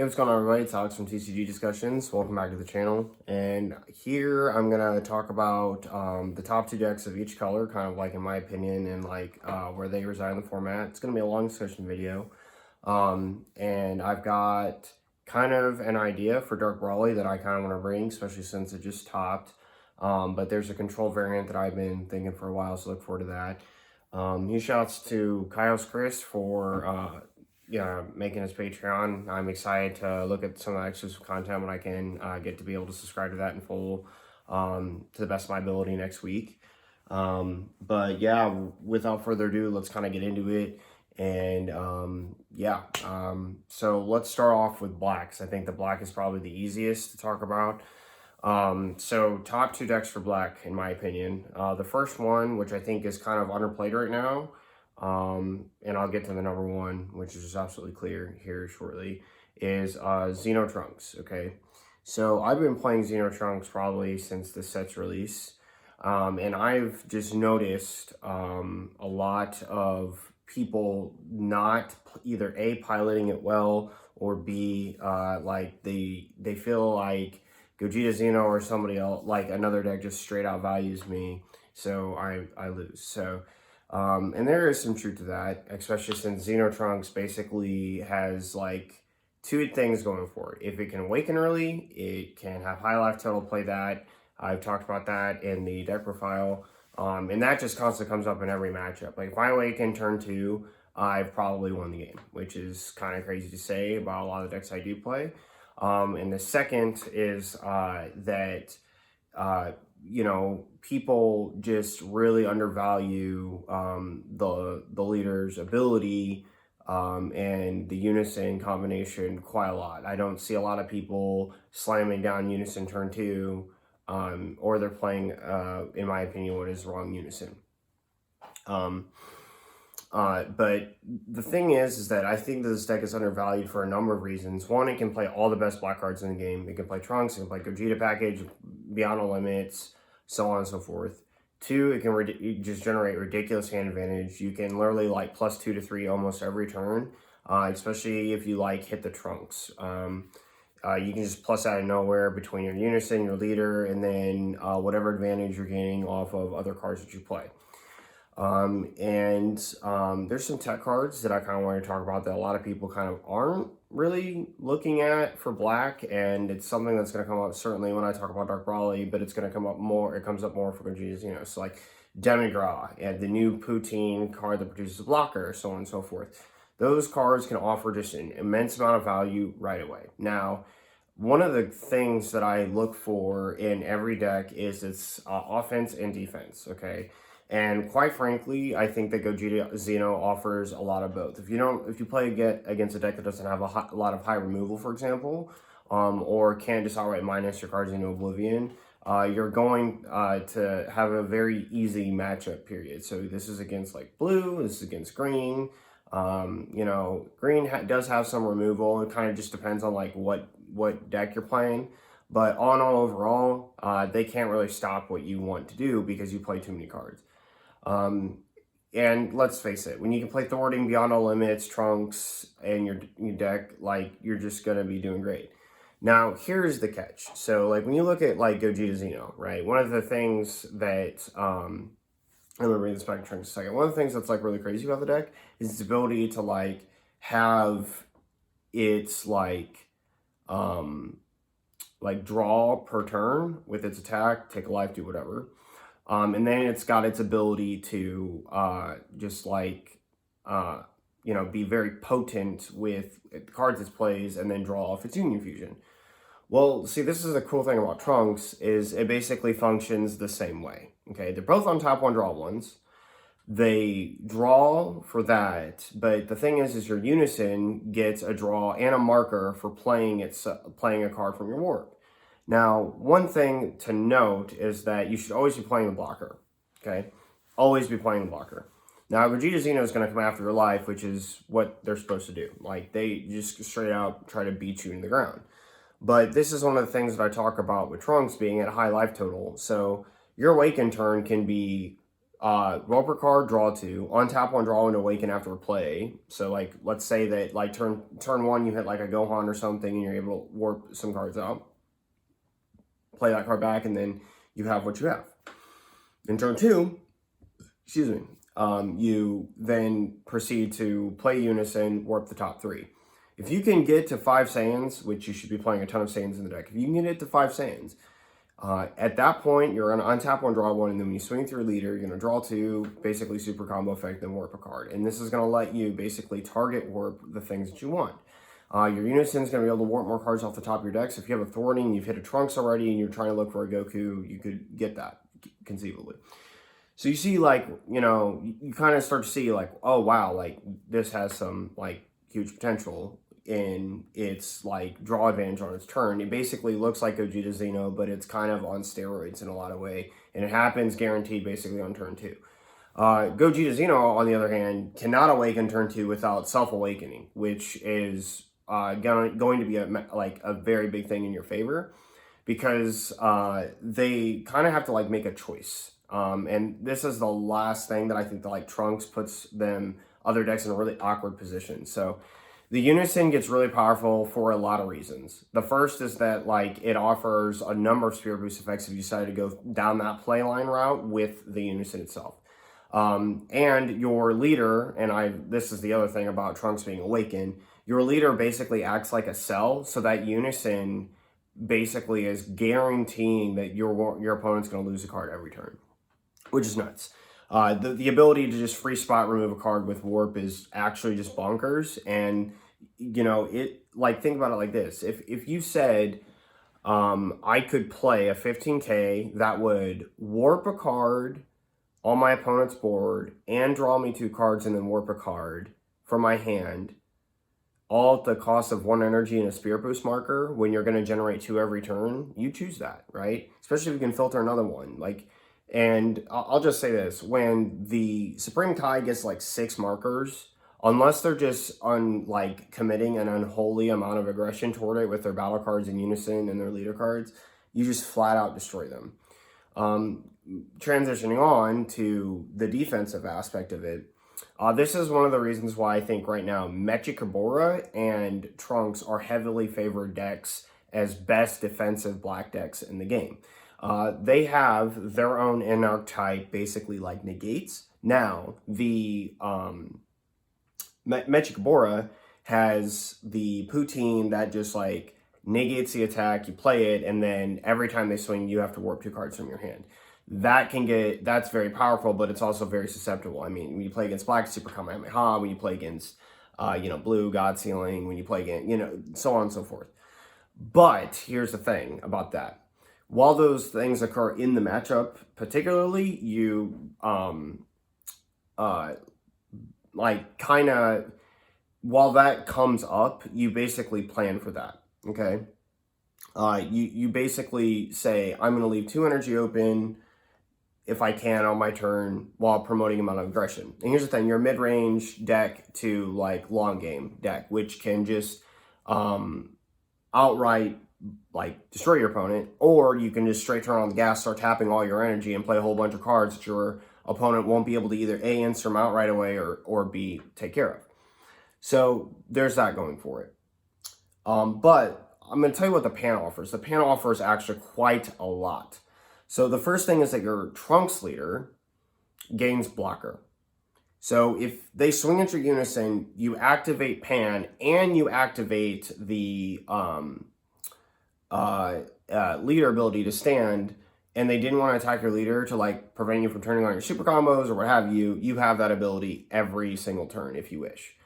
Hey, what's going on, everybody? It's Alex from TCG Discussions. Welcome back to the channel. And here I'm going to talk about the top two decks of each color, kind of like in my opinion, and like where they reside in the format. It's going to be a long discussion video. And I've got kind of an idea for Dark Brawly that I kind of want to bring, especially since it just topped. But there's a control variant that I've been thinking for a while, so look forward to that. Huge shouts to Kyle's Chris for making his Patreon. I'm excited to look at some of the exclusive content when I can get to be able to subscribe to that in full to the best of my ability next week. But yeah, without further ado, let's kind of get into it. And so let's start off with blacks. I think the black is probably the easiest to talk about. So top two decks for black, in my opinion. The first one, which I think is kind of underplayed right now, and I'll get to the number one, which is just absolutely clear here shortly, is Xenotrunks, okay? So I've been playing Xenotrunks probably since the set's release, and I've just noticed a lot of people not either A, piloting it well, or B, like they feel like Gogeta Zeno or somebody else, like another deck, just straight out values me, so I lose. So and there is some truth to that, especially since Xenotrunks basically has like two things going for it. If it can awaken early, it can have high life total, play that. I've talked about that in the deck profile. And that just constantly comes up in every matchup. Like if I awaken turn 2, I've probably won the game, which is kind of crazy to say about a lot of the decks I do play. And the second is that people just really undervalue the leader's ability and the Unison combination quite a lot. I don't see a lot of people slamming down Unison turn 2, or they're playing, in my opinion, what is wrong Unison. But the thing is that I think this deck is undervalued for a number of reasons. One, it can play all the best black cards in the game. It can play Trunks, it can play Gogeta package, Beyond the Limits, so on and so forth. Two, it can just generate ridiculous hand advantage. You can literally like plus 2 to 3 almost every turn, especially if you like hit the Trunks. You can just plus out of nowhere between your Unison, your leader, and then whatever advantage you're gaining off of other cards that you play. There's some tech cards that I kind of want to talk about that a lot of people kind of aren't really looking at for black, and it's something that's going to come up certainly when I talk about Dark Brawly, but it's going to come up more, it comes up more for Gogeta Zeno. So like Demigra and the new Poutine card that produces a blocker, so on and so forth. Those cards can offer just an immense amount of value right away. Now, one of the things that I look for in every deck is its offense and defense, okay? And quite frankly, I think that Gogeta Zeno offers a lot of both. If you play against a deck that doesn't have a lot of high removal, for example, or can't just outright minus your cards into Oblivion, you're going to have a very easy matchup period. So this is against like blue, this is against green. Green does have some removal. It kind of just depends on like what deck you're playing. But all in all, overall, they can't really stop what you want to do because you play too many cards. And let's face it, when you can play Thwarting, Beyond All Limits, Trunks, and your deck, like, you're just going to be doing great. Now, here's the catch. So, like, when you look at, like, Gogeta Zeno, right, one of the things that, I'm going to read this back to Trunks in a second. One of the things that's, like, really crazy about the deck is its ability to, like, have its, like, draw per turn with its attack, take a life, do whatever. And then it's got its ability to be very potent with the cards it plays and then draw off its Union Fusion. Well, see, this is the cool thing about Trunks is it basically functions the same way. Okay, they're both on top 1 draw ones. They draw for that, but the thing is your Unison gets a draw and a marker for playing a card from your work. Now, one thing to note is that you should always be playing the blocker, okay? Always be playing the blocker. Now, Gogeta Zeno is going to come after your life, which is what they're supposed to do. Like, they just straight out try to beat you in the ground. But this is one of the things that I talk about with Trunks being at high life total. So, your Awaken turn can be roll per card, draw 2, untap 1, draw 1 to awaken after a play. So like, let's say that like turn 1, you hit like a Gohan or something and you're able to warp some cards out. Play that card back and then you have what you have. In turn 2, excuse me, you then proceed to play Unison, warp the top 3. If you can get to 5 Saiyans, which you should be playing a ton of Saiyans in the deck, if you can get it to 5 Saiyans, at that point, you're going to untap 1, draw 1, and then when you swing through leader, you're going to draw 2, basically super combo effect, then warp a card. And this is going to let you basically target warp the things that you want. Your Unison is going to be able to warp more cards off the top of your deck. So if you have a Authority and you've hit a Trunks already and you're trying to look for a Goku, you could get that, conceivably. So you see, like, you know, you kind of start to see, like, oh, wow, like, this has some, like, huge potential in its, like, draw advantage on its turn. It basically looks like Gogeta Zeno, but it's kind of on steroids in a lot of way. And it happens guaranteed basically on turn 2. Gogeta Zeno, on the other hand, cannot awaken turn 2 without self-awakening, which is going to be a very big thing in your favor, because they kind of have to, like, make a choice. And this is the last thing that I think that, like, Trunks puts other decks in a really awkward position. So the Unison gets really powerful for a lot of reasons. The first is that, like, it offers a number of Spirit Boost effects if you decide to go down that play line route with the Unison itself. And your leader, and this is the other thing about Trunks being awakened, your leader basically acts like a cell, so that Unison basically is guaranteeing that your opponent's going to lose a card every turn, which is nuts. The ability to just free spot remove a card with warp is actually just bonkers. And, you know, think about it like this. If you said, I could play a 15K that would warp a card on my opponent's board and draw me 2 cards and then warp a card from my hand, all at the cost of 1 energy and a Spirit Boost marker, when you're going to generate 2 every turn, you choose that, right? Especially if you can filter another one. And I'll just say this, when the Supreme Kai gets like 6 markers, unless they're just committing an unholy amount of aggression toward it with their battle cards in Unison and their leader cards, you just flat out destroy them. Transitioning on to the defensive aspect of it, this is one of the reasons why I think right now Mechikabura and Trunks are heavily favored decks as best defensive black decks in the game. They have their own Inarc type, basically like negates. Now, the Mechikabura has the Poutine that just like negates the attack, you play it, and then every time they swing, you have to warp 2 cards from your hand. That's very powerful, but it's also very susceptible. I mean, when you play against black, Super Kamehameha, when you play against, blue, God Sealing, when you play against, so on and so forth. But here's the thing about that. While those things occur in the matchup, particularly, you, while that comes up, you basically plan for that, okay? You basically say, I'm going to leave 2 energy open if I can on my turn while promoting amount of aggression. And here's the thing, you're a mid-range deck to, like, long game deck, which can just outright destroy your opponent, or you can just straight turn on the gas, start tapping all your energy, and play a whole bunch of cards that your opponent won't be able to either A, insurmount right away, or B, take care of. So there's that going for it. But I'm going to tell you what the pan offers. The pan offers actually quite a lot. So the first thing is that your Trunks leader gains blocker. So if they swing at your Unison, you activate pan and you activate the leader ability to stand, and they didn't want to attack your leader to prevent you from turning on your super combos or what have you, you have that ability every single turn if you wish.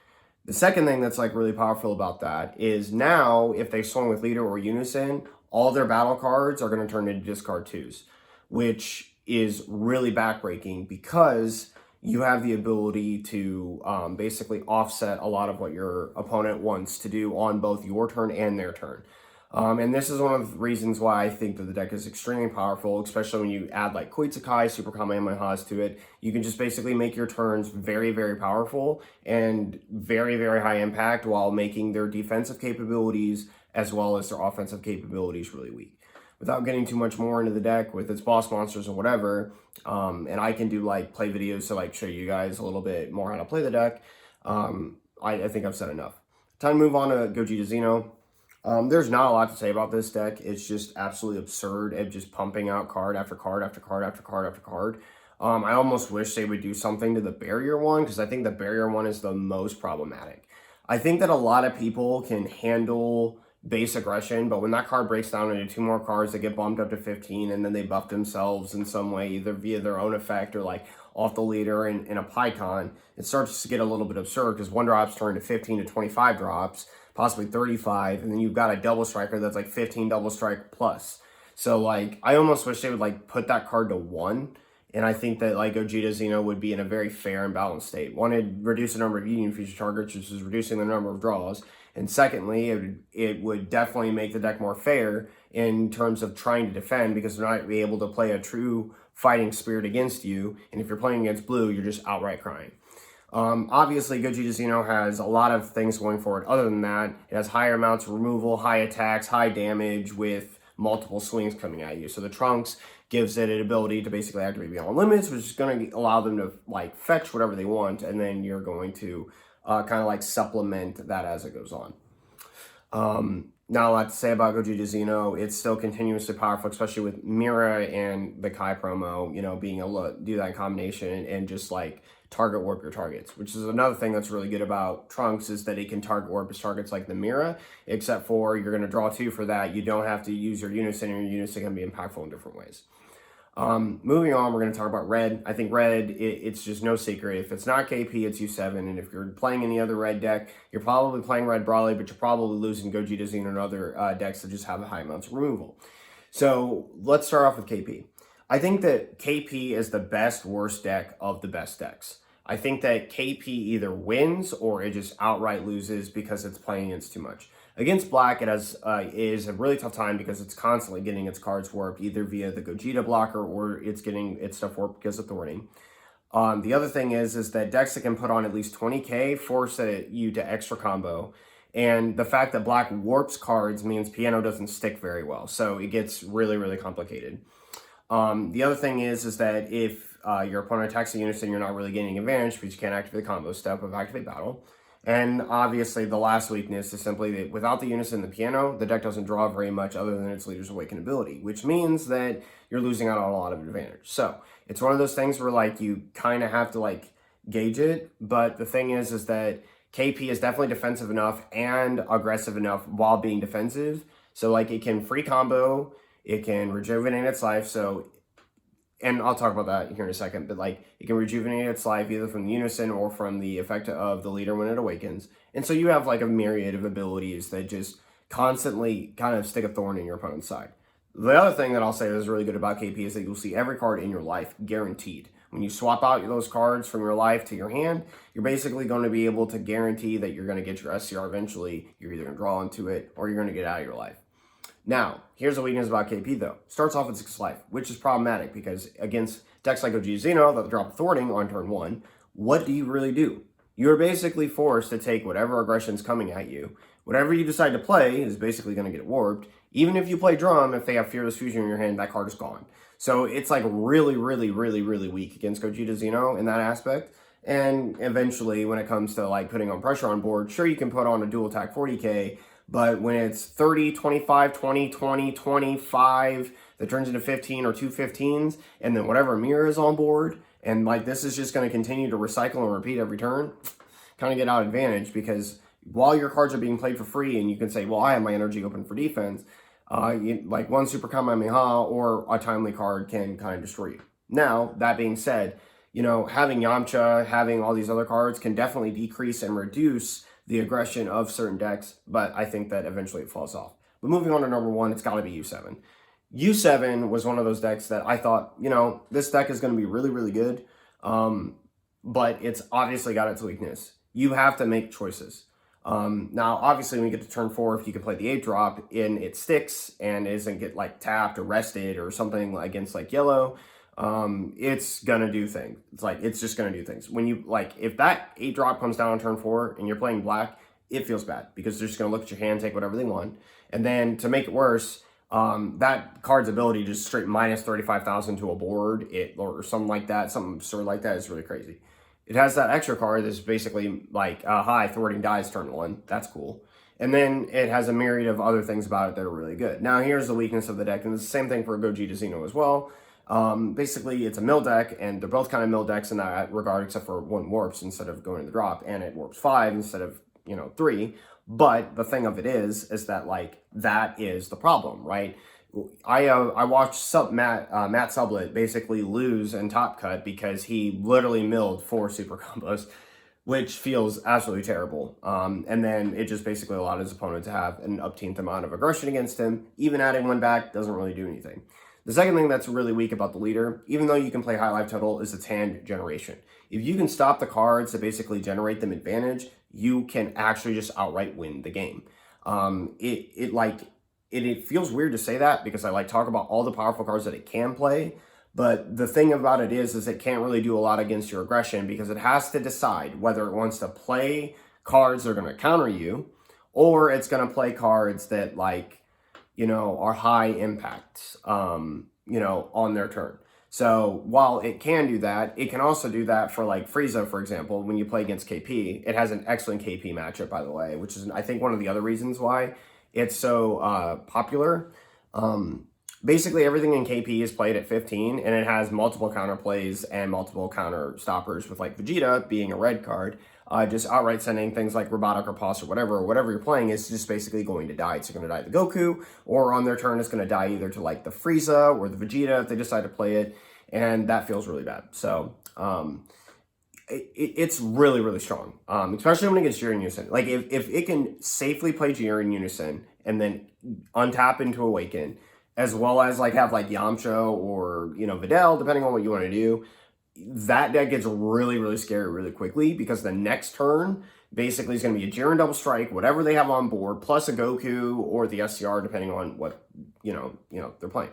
The second thing that's really powerful about that is now if they swing with leader or Unison, all their battle cards are going to turn into discard 2s, which is really backbreaking because you have the ability to basically offset a lot of what your opponent wants to do on both your turn and their turn. And this is one of the reasons why I think that the deck is extremely powerful, especially when you add Koitsukai, Super Kamehamehas to it. You can just basically make your turns very, very powerful and very, very high impact while making their defensive capabilities as well as their offensive capabilities really weak. without getting too much more into the deck with its boss monsters and whatever, and I can do like play videos to like show you guys a little bit more how to play the deck, I think I've said enough. Time to move on to Gogeta Zeno. There's not a lot to say about this deck. It's just absolutely absurd at just pumping out card after card after card after card after card. I almost wish they would do something to the barrier one, because I think the barrier one is the most problematic. I think that a lot of people can handle base aggression, but when that card breaks down into 2 more cards, they get bumped up to 15, and then they buff themselves in some way, either via their own effect or like off the leader in a Python. It starts to get a little bit absurd, because 1 drops turn to 15 to 25 drops, possibly 35, and then you've got a double striker that's like 15 double strike plus. So like, I almost wish they would like put that card to 1. And I think that like Gogeta Zeno would be in a very fair and balanced state. One, it'd reduce the number of union feature targets, which is reducing the number of draws. And secondly, it would definitely make the deck more fair in terms of trying to defend, because they're not able to play a true fighting spirit against you. And if you're playing against blue, you're just outright crying. Obviously, Gogeta Zeno has a lot of things going for it. Other than that, it has higher amounts of removal, high attacks, high damage with multiple swings coming at you. So the Trunks gives it an ability to basically activate Beyond Limits, which is going to allow them to like fetch whatever they want, and then you're going to kind of like supplement that as it goes on. Not a lot to say about Gogeta Zeno. It's still continuously powerful, especially with Mira and the Kai promo, you know, being able to do that in combination and just like target warp your targets, which is another thing that's really good about Trunks, is that it can target warp his targets like the Mira, except for you're going to draw 2 for that. You don't have to use your unison, and your unison can be impactful in different ways. Moving on, we're going to talk about red. I think red, it's just no secret. If it's not KP, it's U7. And if you're playing any other red deck, you're probably playing red broadly, but you're probably losing Gogeta Zeno and other decks that just have high amounts of removal. So let's start off with KP. I think that KP is the best worst deck of the best decks. I think that KP either wins or it just outright loses because it's playing against too much. Against black, it is a really tough time because it's constantly getting its cards warped, either via the Gogeta blocker or it's getting its stuff warped because of Thwarting. The other thing is that decks that can put on at least 20k force you to extra combo. And the fact that black warps cards means piano doesn't stick very well. So it gets really, really complicated. The other thing is that if your opponent attacks a unison, you're not really gaining advantage because you can't activate the combo step of Activate Battle. And obviously, the last weakness is simply that without the unison and the piano, the deck doesn't draw very much other than its Leader's Awaken ability, which means that you're losing out on a lot of advantage. So it's one of those things where like you kind of have to like gauge it. But the thing is that KP is definitely defensive enough and aggressive enough while being defensive. So like it can free combo, it can rejuvenate its life. So, and I'll talk about that here in a second, but like it can rejuvenate its life either from the unison or from the effect of the leader when it awakens. And so you have like a myriad of abilities that just constantly kind of stick a thorn in your opponent's side. The other thing that I'll say that is really good about KP is that you'll see every card in your life guaranteed. When you swap out those cards from your life to your hand, you're basically going to be able to guarantee that you're going to get your SCR eventually. You're either going to draw into it or you're going to get out of your life. Now, here's the weakness about KP though. Starts off with 6 life, which is problematic because against decks like Gogeta Zeno that drop Thwarting on turn 1, what do you really do? You're basically forced to take whatever aggression's coming at you. Whatever you decide to play is basically going to get warped. Even if you play Drum, if they have Fearless Fusion in your hand, that card is gone. So it's like really, really, really, really weak against Gogeta Zeno in that aspect. And eventually, when it comes to like putting on pressure on board, sure, you can put on a dual attack 40k, but when it's 30, 25, 20, 20, 25, that turns into 15 or 2 15s, and then whatever mirror is on board, and like this is just going to continue to recycle and repeat every turn, kind of get out advantage because while your cards are being played for free and you can say, well, I have my energy open for defense, like one Super Kamehameha or a timely card can kind of destroy you. Now, that being said, you know, having Yamcha, having all these other cards can definitely decrease and reduce the aggression of certain decks, but I think that eventually it falls off. But moving on to number 1, it's got to be U7. U7 was one of those decks that I thought, you know, this deck is going to be really, really good, but it's obviously got its weakness. You have to make choices. Now, obviously, when you get to turn 4, if you can play the 8-drop and it sticks and isn't get like tapped or rested or something against like yellow, it's gonna do things. It's just gonna do things. When you like, if that 8-drop comes down on turn 4 and you're playing black, it feels bad because they're just gonna look at your hand, take whatever they want. And then to make it worse, that card's ability just straight minus 35,000 to a board, or something like that, something sort of like that is really crazy. It has that extra card that's basically like, hi, thwarting dies turn 1. That's cool. And then it has a myriad of other things about it that are really good. Now, here's the weakness of the deck, and it's the same thing for Gogeta Zeno as well. Basically, it's a mill deck, and they're both kind of mill decks in that regard, except for 1 warps instead of going to the drop, and it warps 5 instead of, 3. But the thing of it is that, like, that is the problem, right? I watched Matt Sublet basically lose and top cut because he literally milled 4 super combos, which feels absolutely terrible. And then it just basically allowed his opponent to have an upteenth amount of aggression against him. Even adding 1 back doesn't really do anything. The second thing that's really weak about the leader, even though you can play high life total, is its hand generation. If you can stop the cards to basically generate them advantage, you can actually just outright win the game. It feels weird to say that because I like talk about all the powerful cards that it can play, but the thing about it is it can't really do a lot against your aggression because it has to decide whether it wants to play cards that are going to counter you, or it's going to play cards that, like, are high impact, on their turn. So while it can do that, it can also do that for, like, Frieza, for example, when you play against KP. It has an excellent KP matchup, by the way, which is, I think, one of the other reasons why it's so popular. Basically, everything in KP is played at 15, and it has multiple counter plays and multiple counter stoppers with, like, Vegeta being a red card. Just outright sending things like Robotic or Pulse or whatever you're playing is just basically going to die. It's going to die to Goku, or on their turn it's going to die either to, like, the Frieza or the Vegeta if they decide to play it, and that feels really bad. So, it's really, really strong, especially when it gets Jiren Unison. Like, if it can safely play Jiren Unison and then untap into Awaken, as well as, like, have, like, Yamcha or, Videl, depending on what you want to do, that deck gets really, really scary really quickly because the next turn basically is going to be a Jiren double strike, whatever they have on board, plus a Goku or the SCR, depending on what, they're playing.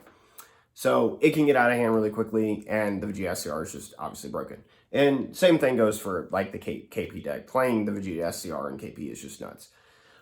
So it can get out of hand really quickly, and the Vegeta SCR is just obviously broken. And same thing goes for, like, the KP deck. Playing the Vegeta SCR and KP is just nuts.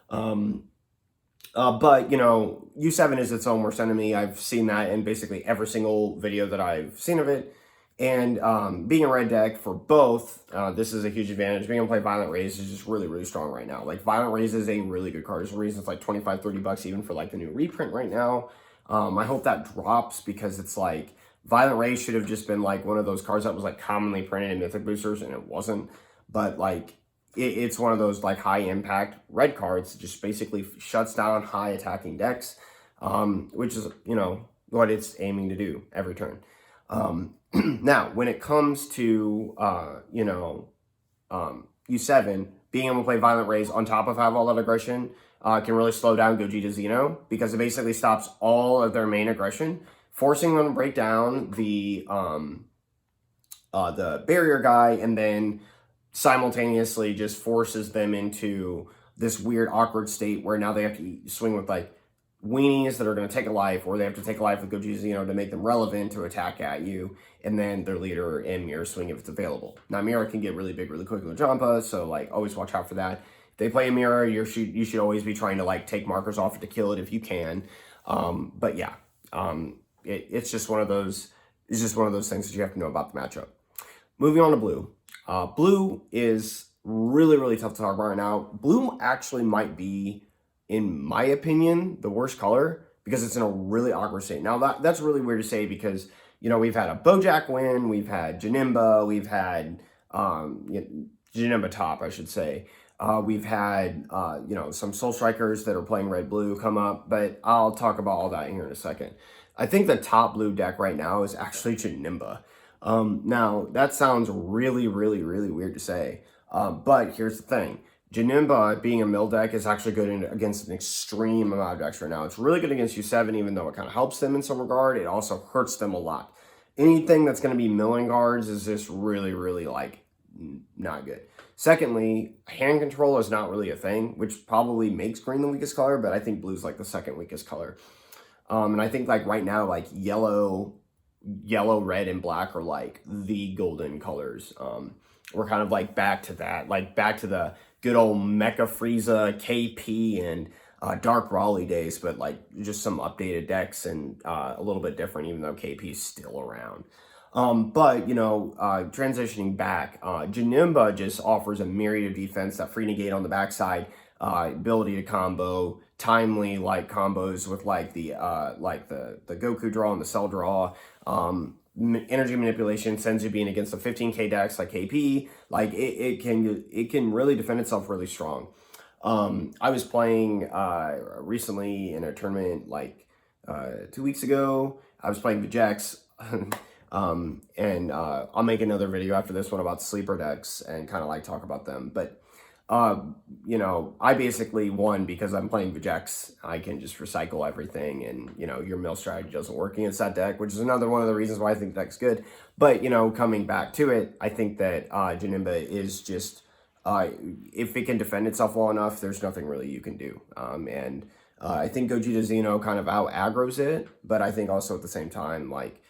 But, U7 is its own worst enemy. I've seen that in basically every single video that I've seen of it. And being a red deck for both, this is a huge advantage. Being able to play Violent Raise is just really, really strong right now. Like, Violent Raise is a really good card. There's a reason it's like $25-$30 even for, like, the new reprint right now. I hope that drops because it's like Violent Raise should have just been, like, one of those cards that was, like, commonly printed in Mythic Boosters, and it wasn't. But, like, it's one of those, like, high impact red cards that just basically shuts down high attacking decks, which is, what it's aiming to do every turn. Now, when it comes to, U7, being able to play Violent Raise on top of have all that aggression can really slow down Gogeta Zeno because it basically stops all of their main aggression, forcing them to break down the barrier guy, and then simultaneously just forces them into this weird, awkward state where now they have to swing with, like, weenies that are going to take a life, or they have to take a life with Gogeta Zeno to make them relevant to attack at you, and then their leader and Mirror swing if it's available. Now, Mirror can get really big really quickly with Jampa, so, like, always watch out for that. If they play a Mirror, you should always be trying to, like, take markers off it to kill it if you can. But yeah, it's just one of those. It's just one of those things that you have to know about the matchup. Moving on to blue. Blue is really, really tough to talk about right now. Blue actually might be, in my opinion, the worst color because it's in a really awkward state. Now, that's really weird to say because, we've had a Bojack win, we've had Janemba, we've had Janemba top, I should say. We've had, some Soul Strikers that are playing red-blue come up, but I'll talk about all that here in a second. I think the top blue deck right now is actually Janemba. Now, that sounds really, really, really weird to say, but here's the thing. Janemba, being a mill deck, is actually good against an extreme amount of decks right now. It's really good against U7, even though it kind of helps them in some regard. It also hurts them a lot. Anything that's going to be milling guards is just really, really, like, not good. Secondly, hand control is not really a thing, which probably makes green the weakest color, but I think blue's, like, the second weakest color. And I think, like, right now, like, yellow, red, and black are, like, the golden colors. We're kind of, like, back to that, like, back to the good old Mecha Frieza, KP, and Dark Raleigh days, but like just some updated decks and a little bit different, even though KP's still around. But, you know, transitioning back, Janemba just offers a myriad of defense, that free negate on the backside, ability to combo, timely like combos with like the Goku draw and the Cell draw, energy manipulation, Senzu being against the 15k decks like KP, like it can really defend itself really strong. I was playing recently in a tournament like 2 weeks ago. I was playing Bojack's. And I'll make another video after this one about sleeper decks and kind of like talk about them. But, you know, I basically won because I'm playing Bojack's. I can just recycle everything, and, you know, your mill strategy doesn't work against that deck, which is another one of the reasons why I think the deck's good. But, you know, coming back to it, I think that Janemba is just, if it can defend itself well enough, there's nothing really you can do. I think Gogeta Zeno kind of out aggroes it, but I think also at the same time, like,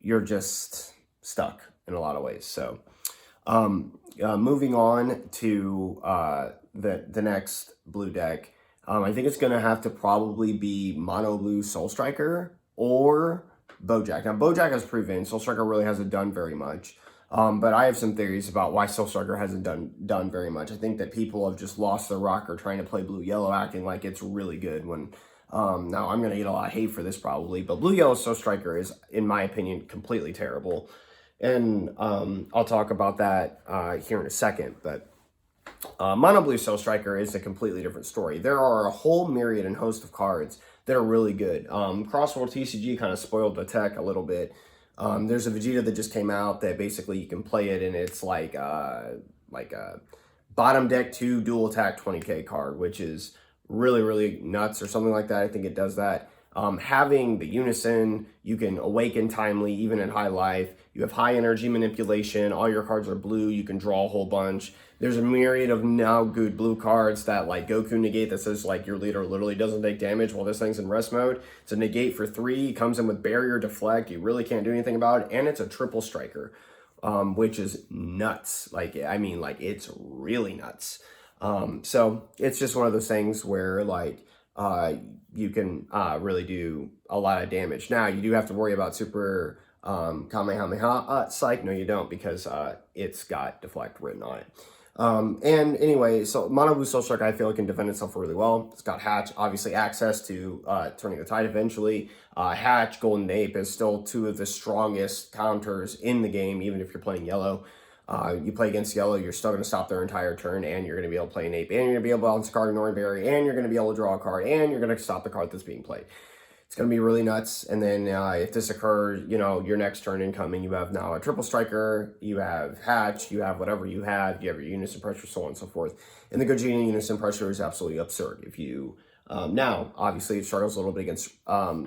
you're just stuck in a lot of ways. So moving on to the next blue deck, I think it's going to have to probably be Mono Blue Soul Striker or Bojack. Now, Bojack has proven Soul Striker really hasn't done very much, but I have some theories about why Soul Striker hasn't done very much. I think that people have just lost their rocker trying to play blue-yellow, acting like it's really good when... now, I'm going to get a lot of hate for this probably, but Blue-Yellow Soul Striker is, in my opinion, completely terrible. And I'll talk about that here in a second. But Mono Blue Soul Striker is a completely different story. There are a whole myriad and host of cards that are really good. Crossworld TCG kind of spoiled the tech a little bit. There's a Vegeta that just came out that basically you can play it, and it's like a bottom deck 2 dual attack 20k card, which is really, really nuts or something like that. I think it does that. Having the Unison, you can awaken timely, even in high life. You have high energy manipulation. All your cards are blue. You can draw a whole bunch. There's a myriad of now good blue cards that like Goku Negate that says like your leader literally doesn't take damage while this thing's in rest mode. It's a negate for 3. It comes in with barrier deflect. You really can't do anything about it. And it's a triple striker, which is nuts. Like, I mean, like it's really nuts. So it's just one of those things where like, you can, really do a lot of damage. Now you do have to worry about super, Kamehameha, Psych. No, you don't, because, it's got deflect written on it. And anyway, so Mono Blue Soul Striker, I feel it can defend itself really well. It's got Hatch, obviously access to, turning the tide eventually. Hatch, Golden Ape is still 2 of the strongest counters in the game, even if you're playing yellow. You play against yellow, you're still going to stop their entire turn, and you're going to be able to play an ape, and you're going to be able to balance a card, ignoring berry, and you're going to be able to draw a card, and you're going to stop the card that's being played. It's going to be really nuts. And then if this occurs, you know, your next turn incoming, you have now a triple striker, you have Hatch, you have whatever you have your Unison Pressure, so on and so forth. And the Gogeta Unison Pressure is absolutely absurd. If you now, obviously, it struggles a little bit against,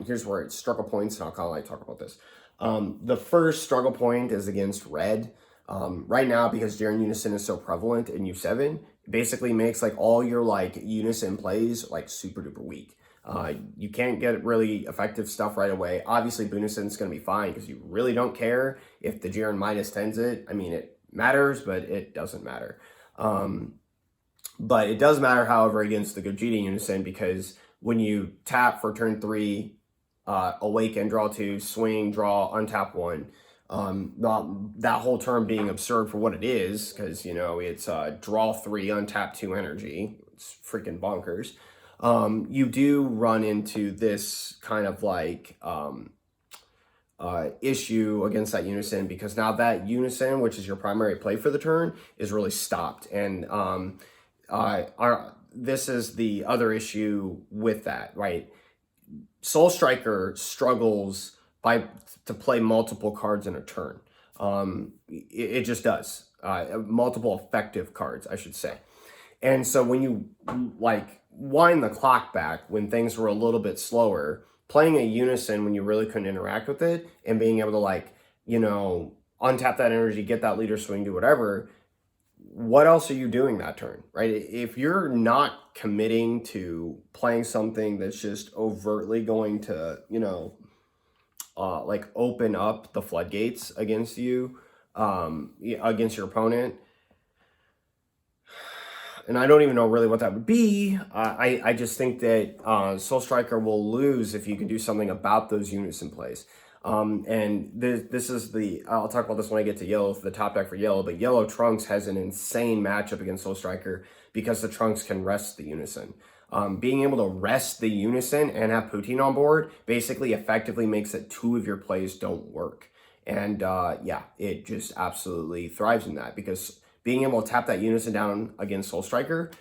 here's where it's struggle points, and I'll kind of like talk about this. The first struggle point is against red. Right now, because Jiren Unison is so prevalent in U7, basically makes like all your like Unison plays like super duper weak. You can't get really effective stuff right away. Obviously, Bunison's going to be fine because you really don't care if the Jiren -10s it. I mean, it matters, but it doesn't matter. But it does matter, however, against the Gogeta Unison, because when you tap for turn 3, awaken, draw 2, swing, draw, untap 1, that whole term being absurd for what it is, because, you know, it's draw 3, untap 2 energy. It's freaking bonkers. You do run into this kind of like issue against that Unison, because now that Unison, which is your primary play for the turn, is really stopped. And this is the other issue with that, right? Soul Striker struggles to play multiple cards in a turn. It just does. Multiple effective cards, I should say. And so when you like wind the clock back, when things were a little bit slower, playing a Unison when you really couldn't interact with it, and being able to like, you know, untap that energy, get that leader swing, do whatever, what else are you doing that turn, right? If you're not committing to playing something that's just overtly going to, you know, like open up the floodgates against you, against your opponent, and I don't even know really what that would be. I just think that Soul Striker will lose if you can do something about those units in place. And this is I'll talk about this when I get to yellow, the top deck for yellow, but yellow Trunks has an insane matchup against Soul Striker because the Trunks can rest the Unison. Being able to rest the Unison and have Poutine on board basically effectively makes it 2 of your plays don't work. And yeah, it just absolutely thrives in that because being able to tap that Unison down against Soul Striker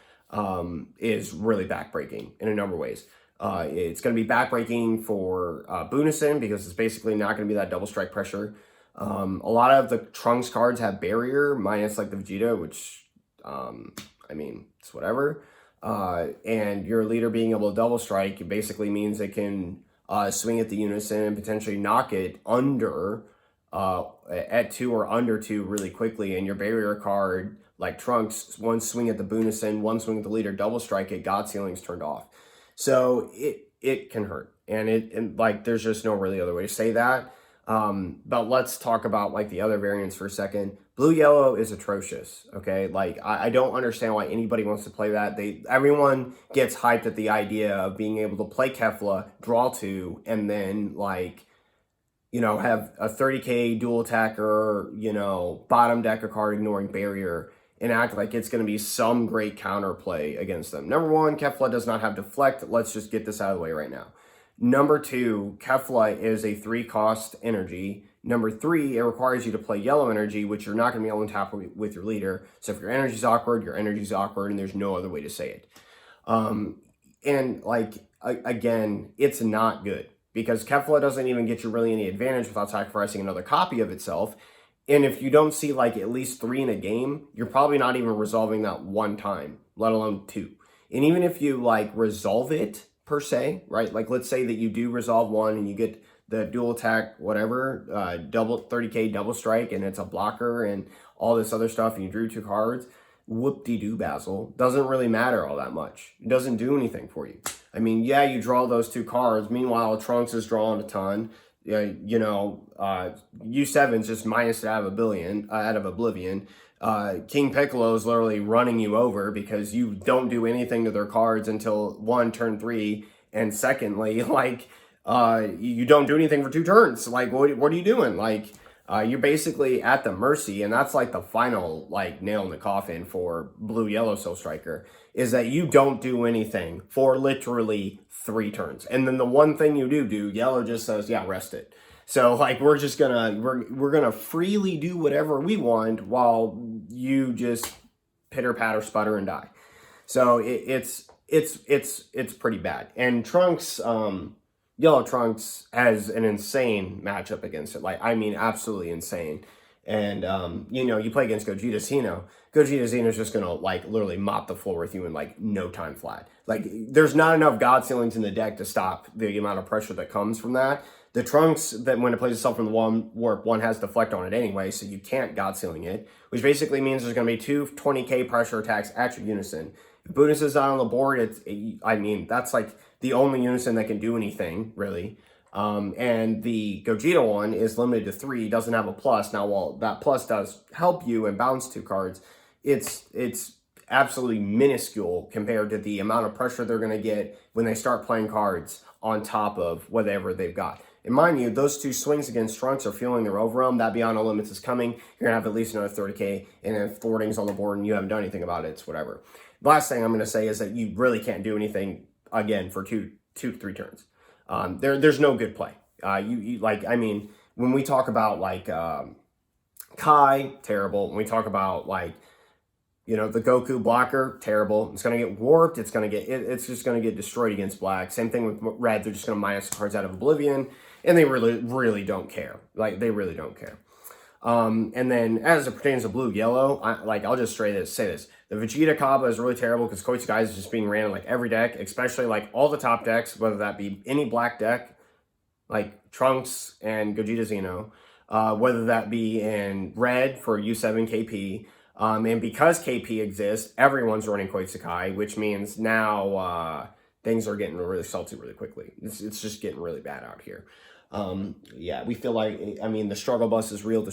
is really backbreaking in a number of ways. It's going to be backbreaking for Bunison because it's basically not going to be that double strike pressure. A lot of the Trunks cards have barrier, minus like the Vegeta, which, I mean, it's whatever. And your leader being able to double strike, it basically means it can swing at the Unison and potentially knock it under at 2 or under 2 really quickly. And your barrier card, like Trunks, one swing at the Bunison, one swing at the leader, double strike it, God Ceiling's turned off. So it can hurt, and like there's just no really other way to say that. But let's talk about like the other variants for a second. Blue yellow is atrocious. Okay, like I don't understand why anybody wants to play that. Everyone gets hyped at the idea of being able to play Kefla, draw 2, and then like, you know, have a 30k dual attacker, you know, bottom deck a card ignoring barrier, and act like it's going to be some great counterplay against them. Number 1, Kefla does not have deflect. Let's just get this out of the way right now. Number 2, Kefla is a 3-cost energy. Number 3, it requires you to play yellow energy, which you're not going to be able to tap with your leader. So if your energy's awkward, and there's no other way to say it. And like, again, it's not good because Kefla doesn't even get you really any advantage without sacrificing another copy of itself. And if you don't see like at least 3 in a game, you're probably not even resolving that 1 time, let alone 2. And even if you like resolve it per se, right? Like let's say that you do resolve 1 and you get the dual attack, whatever, double 30k double strike, and it's a blocker and all this other stuff, and you drew 2 cards, whoop-de-doo, Basil. Doesn't really matter all that much. It doesn't do anything for you. I mean, yeah, you draw those 2 cards. Meanwhile, Trunks is drawing a ton. You know, U7's just minus it out of Oblivion. King Piccolo is literally running you over because you don't do anything to their cards until 1, turn 3, and secondly, like, you don't do anything for 2 turns. Like, what are you doing? Like, you're basically at the mercy, and that's like the final, like, nail in the coffin for blue-yellow Soul Striker, is that you don't do anything for literally 3 turns. And then the one thing you do, yellow just says, yeah, rest it. So like we're just gonna we're gonna freely do whatever we want while you just pitter patter sputter and die. So it's pretty bad. And Trunks, yellow Trunks has an insane matchup against it. Like, I mean, absolutely insane. And you know, you play against Gogeta Zeno. Gogeta Zeno is just gonna like literally mop the floor with you in like no time flat. Like, there's not enough God Ceilings in the deck to stop the amount of pressure that comes from that. The Trunks, that when it plays itself from the warp, 1 has deflect on it anyway, so you can't God Ceiling it, which basically means there's going to be 2 20k pressure attacks at your Unison. If Buddhist is not on the board, I mean, that's like the only Unison that can do anything, really. And the Gogeta one is limited to 3, doesn't have a plus. Now, while that plus does help you and bounce 2 cards, it's absolutely minuscule compared to the amount of pressure they're going to get when they start playing cards on top of whatever they've got. And mind you, those 2 swings against Trunks are feeling their overwhelm. That Beyond No Limits is coming. You're going to have at least another 30k, and if thwarting's on the board and you haven't done anything about it, it's whatever. The last thing I'm going to say is that you really can't do anything, again, for 2 to 3 turns. There's no good play. You like, I mean, when we talk about, like, Kai, terrible. When we talk about, like, you know, the Goku blocker, terrible. It's going to get warped. It's just going to get destroyed against black. Same thing with red. They're just going to minus the cards out of Oblivion. And they really don't care. Like, they really don't care. And then as it pertains to blue-yellow, I'll just say this. The Vegeta Kaba is really terrible because Koitsukai is just being ran in like every deck, especially like all the top decks, whether that be any black deck, like Trunks and Gogeta Zeno, whether that be in red for U7 KP, and because KP exists, everyone's running Koitsukai, which means now things are getting really salty really quickly. It's just getting really bad out here. Yeah, we feel like, I mean, the struggle bus is real.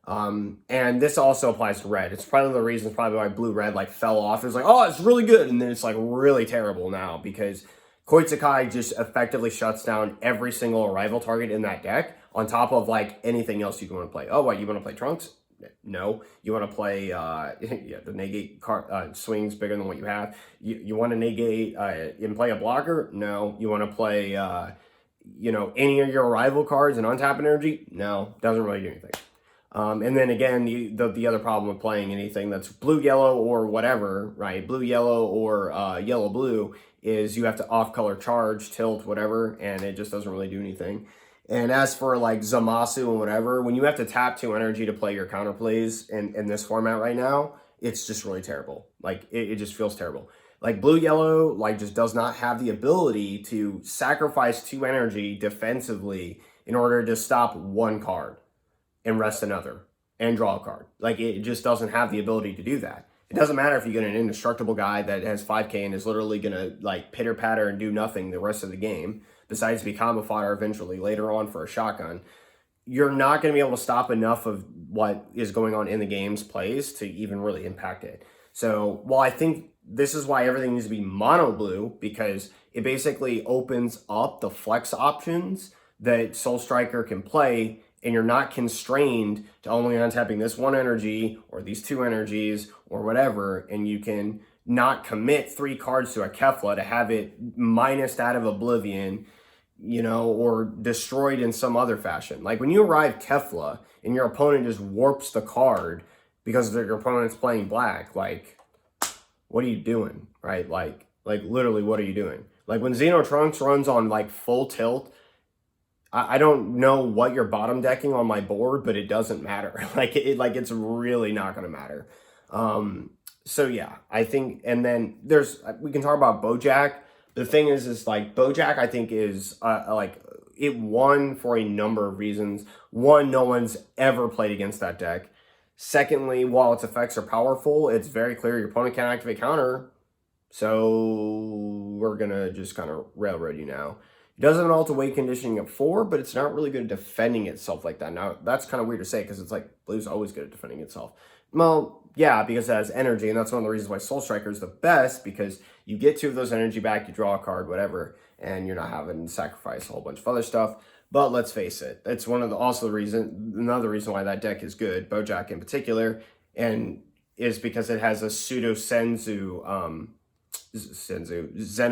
And this also applies to red. It's probably the reasons probably why blue-red like fell off. It's like, oh, it's really good, and then it's like really terrible now because Koitsukai just effectively shuts down every single arrival target in that deck on top of like anything else you want to play. Oh, what, you want to play Trunks? No. You want to play, yeah, the negate card swings bigger than what you have. You want to negate and play a blocker? No. You want to play, you know, any of your arrival cards and untap energy? No. Doesn't really do anything. And then again, the other problem with playing anything that's blue-yellow or whatever, right? Blue-yellow or yellow-blue is you have to off-color charge, tilt, whatever, and it just doesn't really do anything. And as for like Zamasu and whatever, when you have to tap 2 energy to play your counterplays in this format right now, it's just really terrible. Like it just feels terrible. Like blue-yellow like just does not have the ability to sacrifice 2 energy defensively in order to stop 1 card and rest another and draw a card. Like it just doesn't have the ability to do that. It doesn't matter if you get an indestructible guy that has 5k and is literally gonna like pitter patter and do nothing the rest of the game, besides be combo fodder eventually later on for a shotgun. You're not gonna be able to stop enough of what is going on in the game's plays to even really impact it. So while I think this is why everything needs to be mono blue, because it basically opens up the flex options that Soul Striker can play, and you're not constrained to only untapping this 1 energy or these 2 energies or whatever, and you can not commit 3 cards to a Kefla to have it minused out of Oblivion, you know, or destroyed in some other fashion. Like when you arrive Kefla and your opponent just warps the card because your opponent's playing black, like, what are you doing, right? Like literally, what are you doing? Like when Xenotrunks runs on like full tilt, I don't know what you're bottom decking on my board, but it doesn't matter. It's really not going to matter. So yeah, I think, and then we can talk about Bojack. The thing is like Bojack, I think is like it won for a number of reasons. One, no one's ever played against that deck. Secondly, while its effects are powerful, it's very clear your opponent can't activate counter. So we're going to just kind of railroad you now. It does have an alt-away conditioning at 4, but it's not really good at defending itself like that. Now, that's kind of weird to say because it's like blue's always good at defending itself. Well, yeah, because it has energy, and that's one of the reasons why Soul Striker is the best, because you get 2 of those energy back, you draw a card, whatever, and you're not having to sacrifice a whole bunch of other stuff. But let's face it, it's another reason why that deck is good, Bojack in particular, and is because it has a pseudo Zeno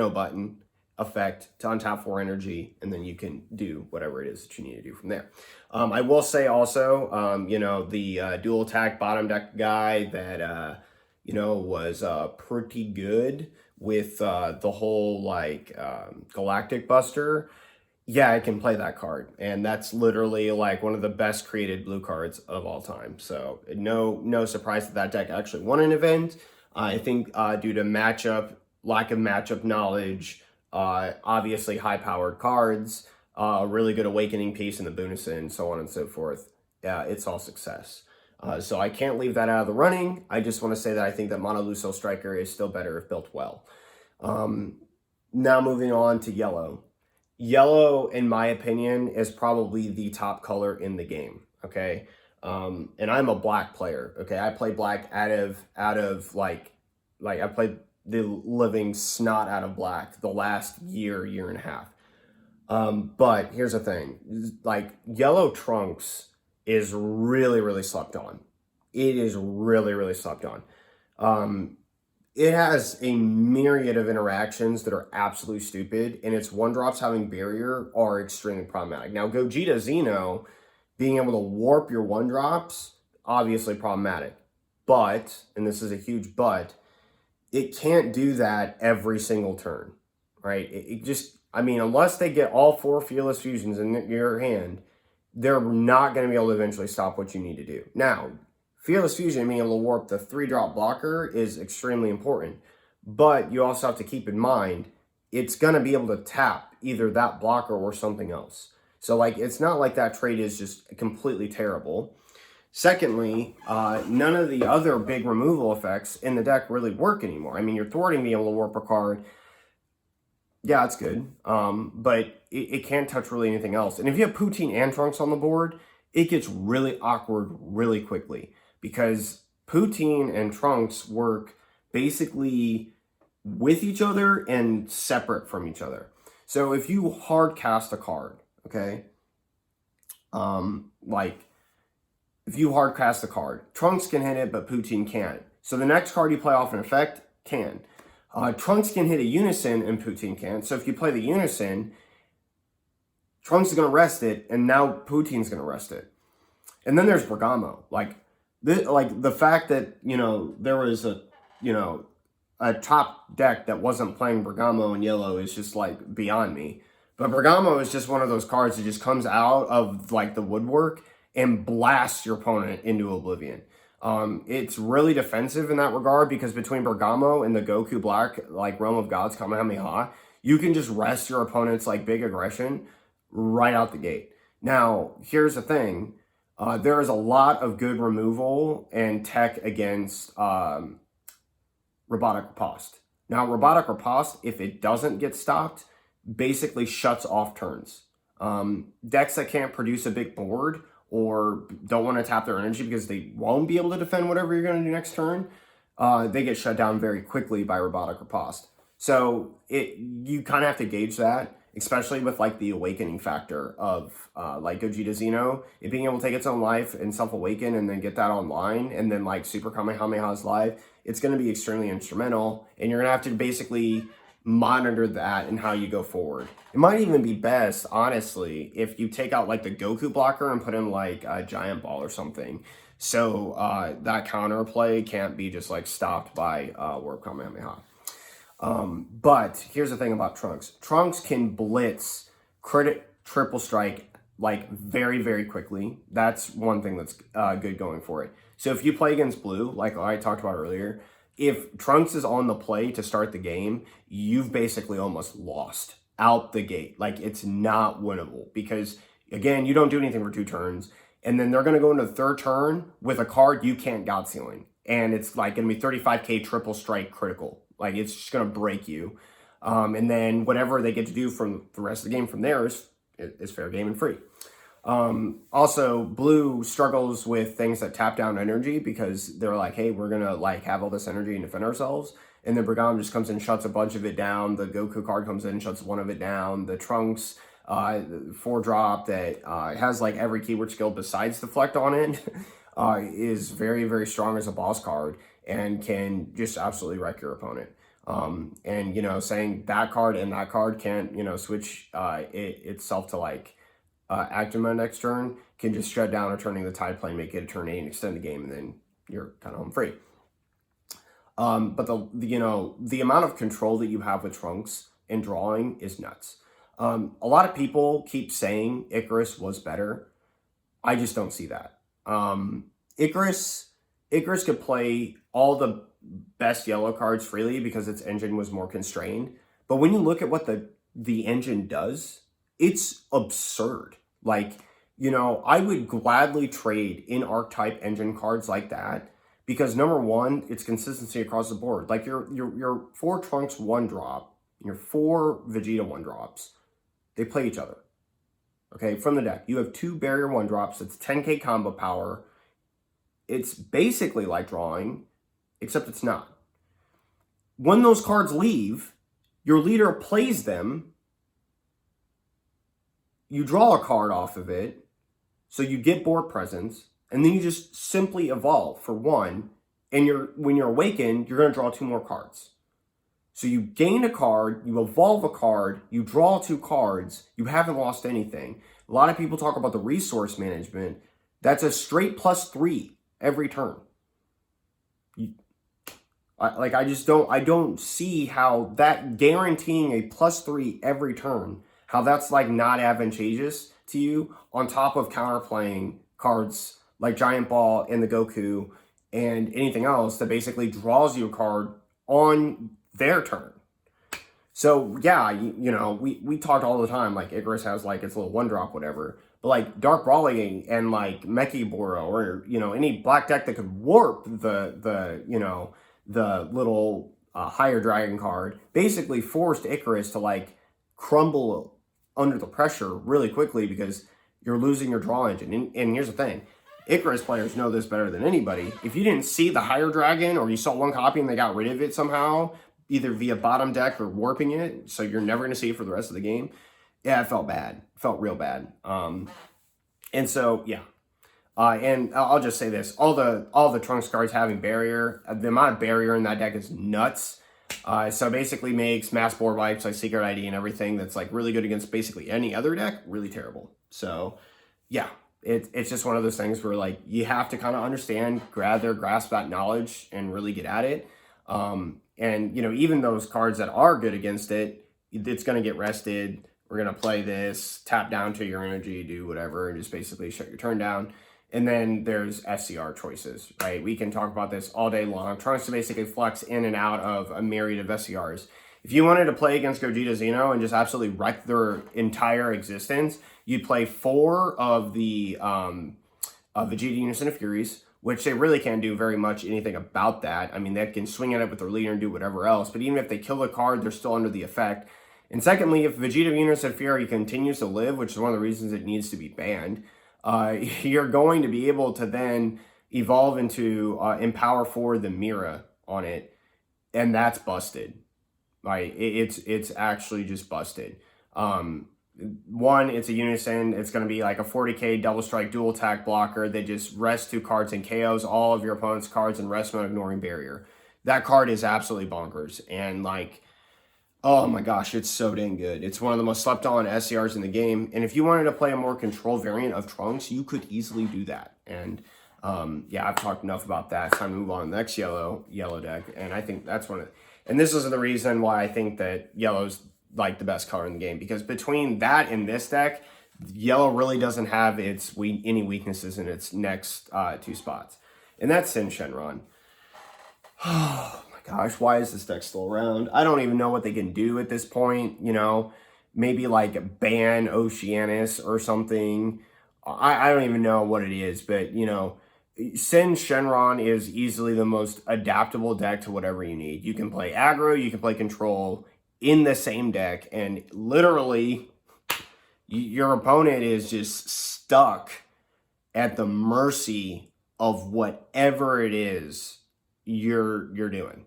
button effect to untap 4 energy, and then you can do whatever it is that you need to do from there. I will say also, you know, the dual attack bottom deck guy that, you know, was pretty good with the whole, like, Galactic Buster. Yeah, I can play that card, and that's literally, like, one of the best created blue cards of all time. So no surprise that deck actually won an event. I think due to lack of matchup knowledge, obviously high-powered cards, really good awakening piece in the Bunison, so on and so forth. It's all success. So I can't leave that out of the running. I just want to say that I think that Mono Blue Soul Striker is still better if built well. Now moving on to yellow. Yellow, in my opinion, is probably the top color in the game, okay? And I'm a black player, okay? I play black out of like I played the living snot out of black the last year and a half. But here's the thing, like yellow Trunks is really, really slept on. It is really, really slept on. It has a myriad of interactions that are absolutely stupid, and its 1-drops having barrier are extremely problematic. Now, Gogeta Zeno being able to warp your 1-drops, obviously problematic. But, and this is a huge but, it can't do that every single turn, right? It just, I mean, unless they get all 4 Fearless Fusions in your hand, they're not going to be able to eventually stop what you need to do. Now, Fearless Fusion being able to warp the 3-drop blocker is extremely important, but you also have to keep in mind, it's going to be able to tap either that blocker or something else. So, like, it's not like that trade is just completely terrible. Secondly, none of the other big removal effects in the deck really work anymore. I mean, you're thwarting being able to warp a card. Yeah, it's good, but it can't touch really anything else. And if you have Poutine and Trunks on the board, it gets really awkward really quickly because Poutine and Trunks work basically with each other and separate from each other. So if you hard cast a card, okay, like if you hard cast a card, Trunks can hit it, but Poutine can't. So the next card you play off an effect can. Trunks can hit a Unison and Poutine can't. So if you play the Unison, Trunks is going to rest it, and now Poutine's going to rest it. And then there's Bergamo. Like the fact that, there was a top deck that wasn't playing Bergamo in yellow is just like beyond me. But Bergamo is just one of those cards that just comes out of like the woodwork and blasts your opponent into oblivion. It's really defensive in that regard because between Bergamo and the Goku Black, like Realm of Gods Kamehameha, you can just rest your opponent's like big aggression right out the gate. Now, here's the thing. There is a lot of good removal and tech against Robotic Riposte. Now, Robotic Riposte, if it doesn't get stopped, basically shuts off turns. Decks that can't produce a big board or don't want to tap their energy because they won't be able to defend whatever you're going to do next turn, they get shut down very quickly by Robotic Riposte. So you kind of have to gauge that, especially with like the awakening factor of like Gogeta Zeno, it being able to take its own life and self-awaken and then get that online and then like Super Kamehameha's live. It's going to be extremely instrumental, and you're going to have to basically monitor that and how you go forward. It might even be best, honestly, if you take out like the Goku blocker and put in like a Giant Ball or something. So that counter play can't be just like stopped by Warp Kamehameha. But here's the thing about Trunks. Trunks can blitz credit triple strike like very, very quickly. That's one thing that's good going for it. So if you play against blue, like I talked about earlier, if Trunks is on the play to start the game, you've basically almost lost out the gate. Like, it's not winnable because, again, you don't do anything for 2 turns. And then they're going to go into the 3rd turn with a card you can't God Ceiling. And it's like going to be 35k triple strike critical. Like, it's just going to break you. And then whatever they get to do from the rest of the game from there is fair game and free. Also, blue struggles with things that tap down energy because they're like, hey, we're going to like have all this energy and defend ourselves. And then Bergamo just comes in, shuts a bunch of it down. The Goku card comes in, shuts one of it down. The Trunks 4-drop that has like every keyword skill besides Deflect on it is very, very strong as a boss card and can just absolutely wreck your opponent. And, saying that card and that card can't, switch itself to like Actima next turn can just shut down or turning the Tide Plane, make it a turn 8 and extend the game, and then you're kind of home free. But the amount of control that you have with Trunks and drawing is nuts. A lot of people keep saying Icarus was better. I just don't see that. Icarus could play all the best yellow cards freely because its engine was more constrained. But when you look at what the engine does, it's absurd. Like, I would gladly trade in archetype engine cards like that because number one, it's consistency across the board. Like your 4 Trunks 1-drop and your 4 Vegeta 1-drops, they play each other. Okay, from the deck, you have 2 barrier 1-drops. It's 10k combo power. It's basically like drawing, except it's not. When those cards leave, your leader plays them. You draw a card off of it, so you get board presence, and then you just simply evolve for 1, and when you're awakened, you're going to draw 2 more cards. So you gain a card, you evolve a card, you draw 2 cards, you haven't lost anything. A lot of people talk about the resource management. That's a straight +3 every turn. I don't see how that guaranteeing a +3 every turn, how that's like not advantageous to you on top of counterplaying cards like Giant Ball and the Goku and anything else that basically draws you a card on their turn. So yeah, we talked all the time, like Icarus has like its little 1-drop, whatever, but like Dark Brawling and like Mechiboro or, any black deck that could warp the little higher dragon card basically forced Icarus to like crumble under the pressure really quickly because you're losing your draw engine. And here's the thing. Icarus players know this better than anybody. If you didn't see the higher dragon, or you saw one copy and they got rid of it somehow, either via bottom deck or warping it, so you're never going to see it for the rest of the game, yeah, it felt bad. It felt real bad. And so, yeah. And I'll just say this. All the Trunks cards having barrier, the amount of barrier in that deck is nuts. So basically makes mass board wipes like Secret ID and everything that's like really good against basically any other deck really terrible. So, yeah. It's just one of those things where, like, you have to kind of understand, grasp that knowledge and really get at it. And, you know, even those cards that are good against it, it's going to get rested. We're going to play this, tap down to your energy, do whatever, and just basically shut your turn down. And then there's SCR choices, right? We can talk about this all day long. Trunks to basically flex in and out of a myriad of SCRs. If you wanted to play against Gogeta Zeno and just absolutely wreck their entire existence, you'd play 4 of the Vegeta Unison of Furies, which they really can't do very much anything about that. I mean, they can swing at it with their leader and do whatever else, but even if they kill the card, they're still under the effect. And secondly, if Vegeta Unison of Fury continues to live, which is one of the reasons it needs to be banned, you're going to be able to then evolve into Empower 4 the Mira on it, and that's busted. Right, it's actually just busted. One, it's a unison. It's going to be like a 40k double strike dual attack blocker that just rests 2 cards and KOs all of your opponent's cards in rest mode, ignoring barrier. That card is absolutely bonkers. And like, oh my gosh, it's so dang good. It's one of the most slept on SCRs in the game. And if you wanted to play a more control variant of Trunks, you could easily do that. And yeah, I've talked enough about that. It's time to move on to the next yellow deck. And I think that's one of, and this is the reason why I think that yellow's like the best color in the game, because between that and this deck, yellow really doesn't have any weaknesses in its next 2 spots. And that's Sin Shenron. Oh my gosh, why is this deck still around? I don't even know what they can do at this point, you know, maybe like ban Oceanus or something. I don't even know what it is, but you know, Sin Shenron is easily the most adaptable deck to whatever you need. You can play aggro, you can play control in the same deck, and literally your opponent is just stuck at the mercy of whatever it is you're doing.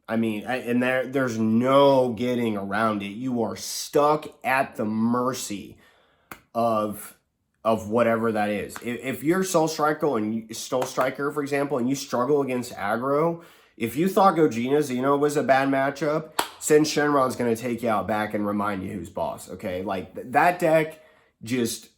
I mean, and there's no getting around it. You are stuck at the mercy of whatever that is. If you're Soul Striker, for example, and you struggle against aggro, if you thought Gogeta Zeno was a bad matchup, Sin Shenron's going to take you out back and remind you who's boss, okay? Like, that deck just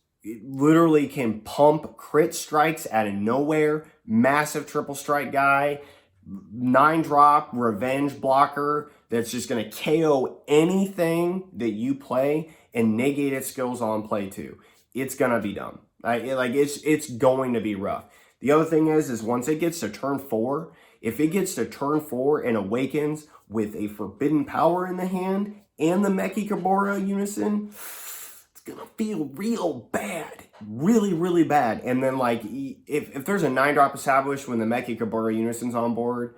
literally can pump crit strikes out of nowhere, massive triple strike guy, 9-drop revenge blocker that's just going to KO anything that you play and negate its skills on play too. It's going to be dumb. It's going to be rough. The other thing is once it gets to turn 4, if it gets to turn 4 and awakens with a Forbidden Power in the hand and the Mechikabura Unison, it's going to feel real bad. Really, really bad. And then, like, if there's a 9-drop established when the Mechikabura Unison's on board,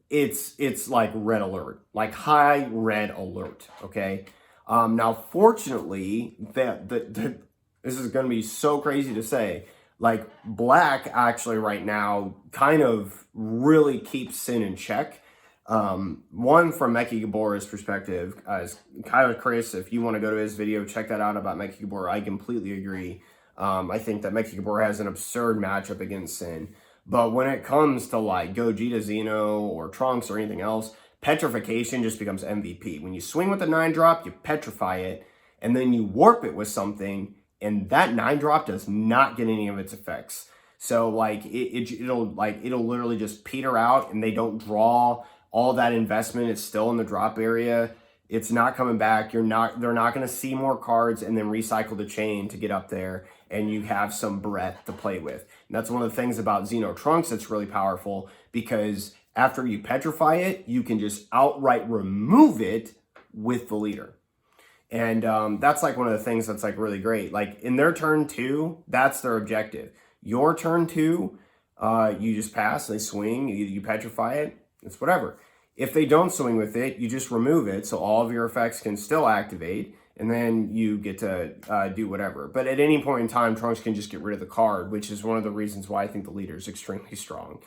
it's like red alert. Like, high red alert, okay? Now, fortunately, this is going to be so crazy to say, like, black actually right now kind of really keeps Sin in check. One, from Mechikabura's perspective, as Kyler Chris, if you want to go to his video, check that out about Mechikabura. I completely agree. I think that Mechikabura has an absurd matchup against Sin. But when it comes to like Gogeta Zeno or Trunks or anything else, petrification just becomes MVP. When you swing with the 9-drop, you petrify it, and then you warp it with something, and that 9-drop does not get any of its effects. So like it'll literally just peter out, and they don't draw all that investment. It's still in the drop area. It's not coming back. They're not going to see more cards and then recycle the chain to get up there, and you have some breadth to play with. And that's one of the things about Xenotrunks that's really powerful, because after you petrify it, you can just outright remove it with the leader. And that's like one of the things that's like really great. Like in their turn 2, that's their objective. Your turn 2, you just pass, they swing, you petrify it, it's whatever. If they don't swing with it, you just remove it, so all of your effects can still activate, and then you get to do whatever. But at any point in time, Trunks can just get rid of the card, which is one of the reasons why I think the leader is extremely strong.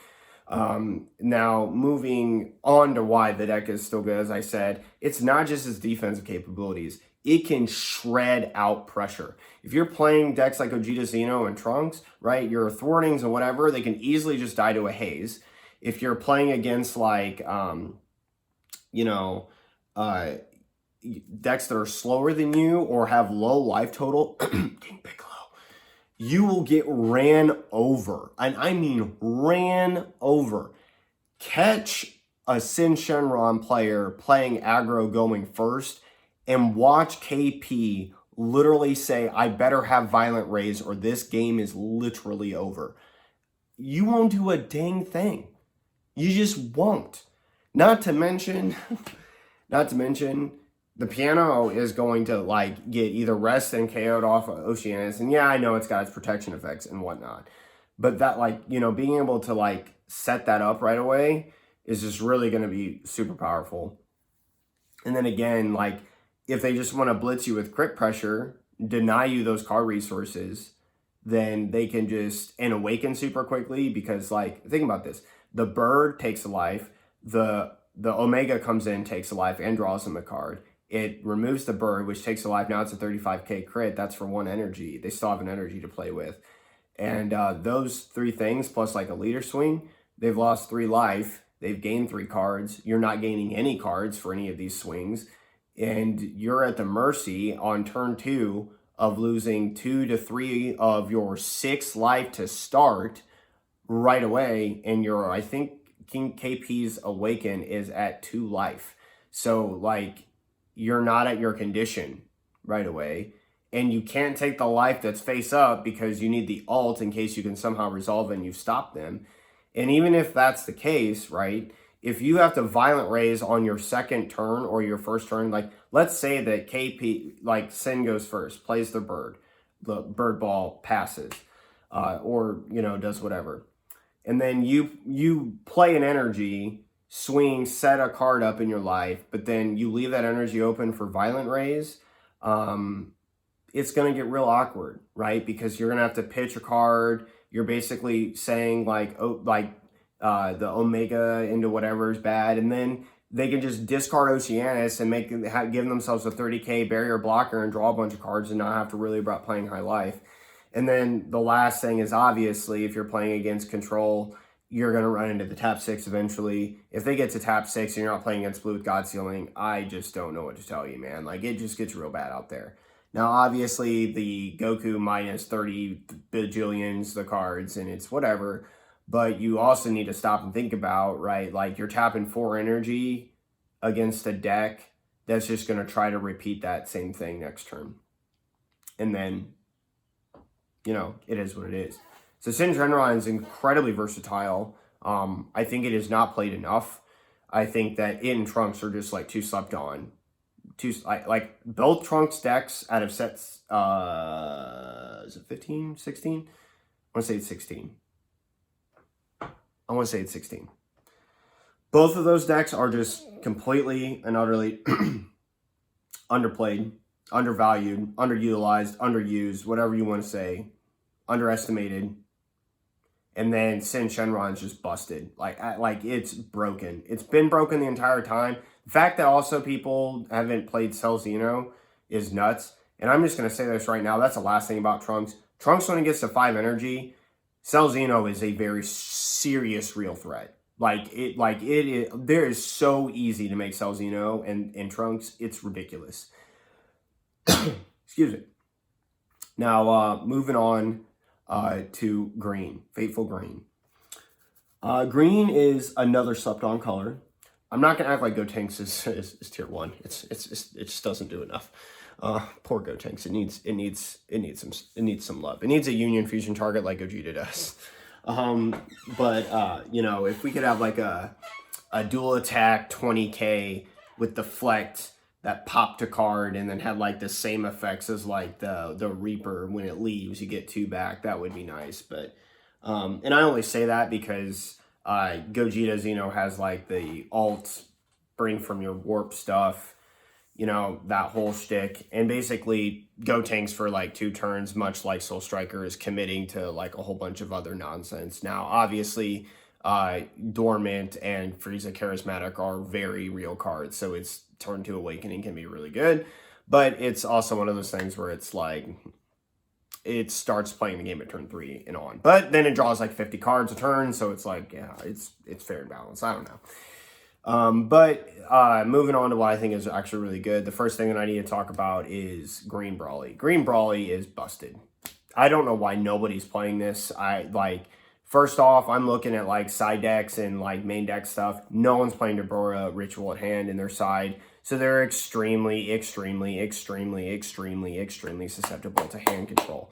Now, moving on to why the deck is still good, as I said, it's not just its defensive capabilities. It can shred out pressure. If you're playing decks like Gogeta Zeno and Trunks, right, your thwartings and whatever, they can easily just die to a haze. If you're playing against like, you know, decks that are slower than you or have low life total, King Piccolo, you will get ran over. And I mean ran over. Catch a Sin Shenron player playing aggro going first and watch KP literally say, I better have Violent Rays or this game is literally over. You won't do a dang thing. You just won't. Not to mention, the piano is going to like get either rest and KO'd off of Oceanus. And yeah, I know it's got its protection effects and whatnot. But that, like, you know, being able to like set that up right away is just really going to be super powerful. And then again, like, if they just want to blitz you with crit pressure, deny you those card resources, then they can just awaken super quickly because, like, think about this. The bird takes a life. The Omega comes in, takes a life, and draws them a card. It removes the bird, which takes a life. Now it's a 35k crit. That's for 1 energy. They still have an energy to play with. And those 3 things, plus like a leader swing, they've lost 3 life. They've gained 3 cards. You're not gaining any cards for any of these swings. And you're at the mercy on turn 2 of losing 2 to 3 of your 6 life to start right away. And your, I think King KP's Awaken is at 2 life. So like, you're not at your condition right away. And you can't take the life that's face up because you need the ult in case you can somehow resolve it and you've stopped them. And even if that's the case, right, if you have to Violent Raise on your second turn or your first turn, like let's say that KP, like Sin goes first, plays the bird ball passes, or, you know, does whatever. And then you play an energy, swing, set a card up in your life, but then you leave that energy open for Violent Raise, it's going to get real awkward, right? Because you're going to have to pitch a card. You're basically saying like, oh, like the Omega into whatever is bad. And then they can just discard Oceanus and give themselves a 30k barrier blocker and draw a bunch of cards and not have to really about playing high life. And then the last thing is obviously if you're playing against control, you're going to run into the tap 6 eventually. If they get to tap 6 and you're not playing against blue with God Sealing, I just don't know what to tell you, man. Like, it just gets real bad out there. Now, obviously, the Goku minus 30 bajillions the cards, and it's whatever. But you also need to stop and think about, right, like you're tapping 4 energy against a deck that's just going to try to repeat that same thing next turn. And then, you know, it is what it is. So Sin Shenron is incredibly versatile. I think it is not played enough. I think that it and Trunks are just like too slept on. Like both Trunks decks out of sets, is it 15, 16? I want to say it's 16. I want to say it's 16. Both of those decks are just completely and utterly underplayed, undervalued, underutilized, underused, whatever you want to say, underestimated. And then Sin Shenron's just busted. Like it's broken. It's been broken the entire time. The fact that also people haven't played Cell Zeno is nuts. And I'm just going to say this right now. That's the last thing about Trunks. Trunks, when it gets to 5 energy, Cell Zeno is a very serious real threat. There is so easy to make Cell Zeno and Trunks. It's ridiculous. Excuse me. Now, moving on to green, Fateful Green. Green is another slept on color. I'm not gonna act like Gotenks is tier 1. It just doesn't do enough. Poor Gotenks. It needs some love. It needs a Union Fusion target like Gogeta does. You know, if we could have like a dual attack 20k with deflect that popped a card and then had like the same effects as like the Reaper, when it leaves you get 2 back, that would be nice. But and I only say that because Gogeta Zeno has like the alt bring from your warp stuff. you know, that whole shtick, and basically go tanks for like 2 turns, much like Soul Striker is committing to like a whole bunch of other nonsense. Now, obviously, Dormant and Frieza Charismatic are very real cards, so its turn 2 Awakening can be really good, but it's also one of those things where it's like, it starts playing the game at turn 3 and on. But then it draws like 50 cards a turn, so it's like, yeah, it's fair and balanced. I don't know. Moving on to what I think is actually really good. The first thing that I need to talk about is Green Brawly. Green Brawly is busted. I don't know why nobody's playing this. First off, I'm looking at like side decks and like main deck stuff. No one's playing Deborah Ritual at Hand in their side. So they're extremely susceptible to hand control.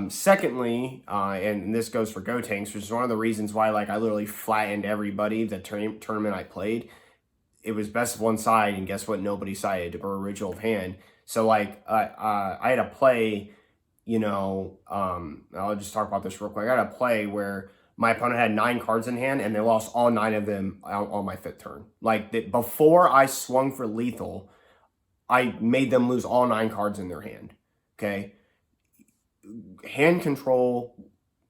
Secondly, and this goes for Go Tanks, which is one of the reasons why like I literally flattened everybody the tournament I played. It was best of one side, and guess what? Nobody sided Deborah Ritual of Hand. So like I had a play, you know, I'll just talk about this real quick. I had a play where my opponent had 9 cards in hand, and they lost all 9 of them on my 5th turn. Like, before I swung for lethal, I made them lose all 9 cards in their hand, okay? Hand control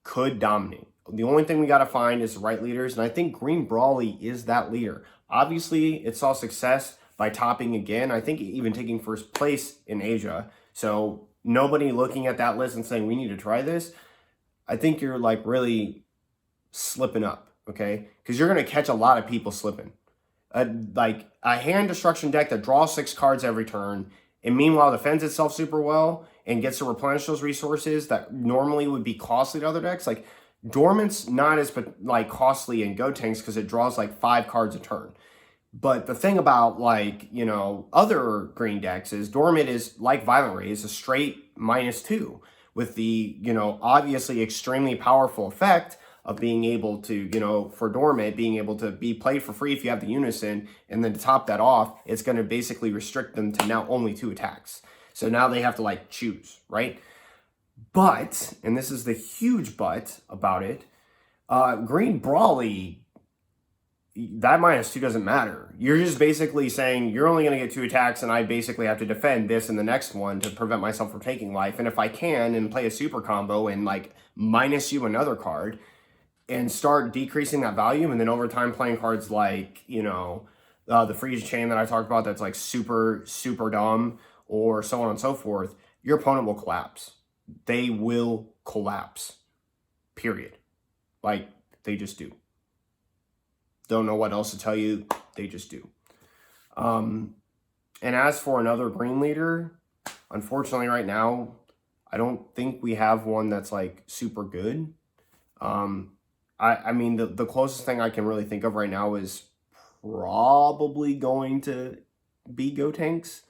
could dominate. The only thing we got to find is the right leaders, and I think Green Brawly is that leader. Obviously, it saw success by topping again. I think even taking first place in Asia. So nobody looking at that list and saying, we need to try this, I think you're like really slipping up, okay? Because you're going to catch a lot of people slipping. Like a hand destruction deck that draws 6 cards every turn, and meanwhile defends itself super well and gets to replenish those resources that normally would be costly to other decks. Like, Dormant's not as like costly in Go Tanks because it draws like 5 cards a turn. But the thing about, like, you know, other green decks is Dormant is, like Violent Ray, is a straight -2 with the, you know, obviously extremely powerful effect of being able to, you know, for Dormant, being able to be played for free if you have the Unison, and then to top that off, it's going to basically restrict them to now only 2 attacks. So now they have to, like, choose, right? But, and this is the huge but about it, Green Brawly, that -2 doesn't matter. You're just basically saying you're only going to get 2 attacks, and I basically have to defend this and the next one to prevent myself from taking life. And if I can, and play a super combo and, like, minus you another card, and start decreasing that value, and then over time playing cards like, you know, the Freeze Chain that I talked about that's like super dumb, or so on and so forth, your opponent will collapse. They will collapse. Period. Like, they just do. Don't know what else to tell you. They just do. And as for another green leader, unfortunately right now, I don't think we have one that's like super good. I mean, the closest thing I can really think of right now is probably going to be Go Tanks.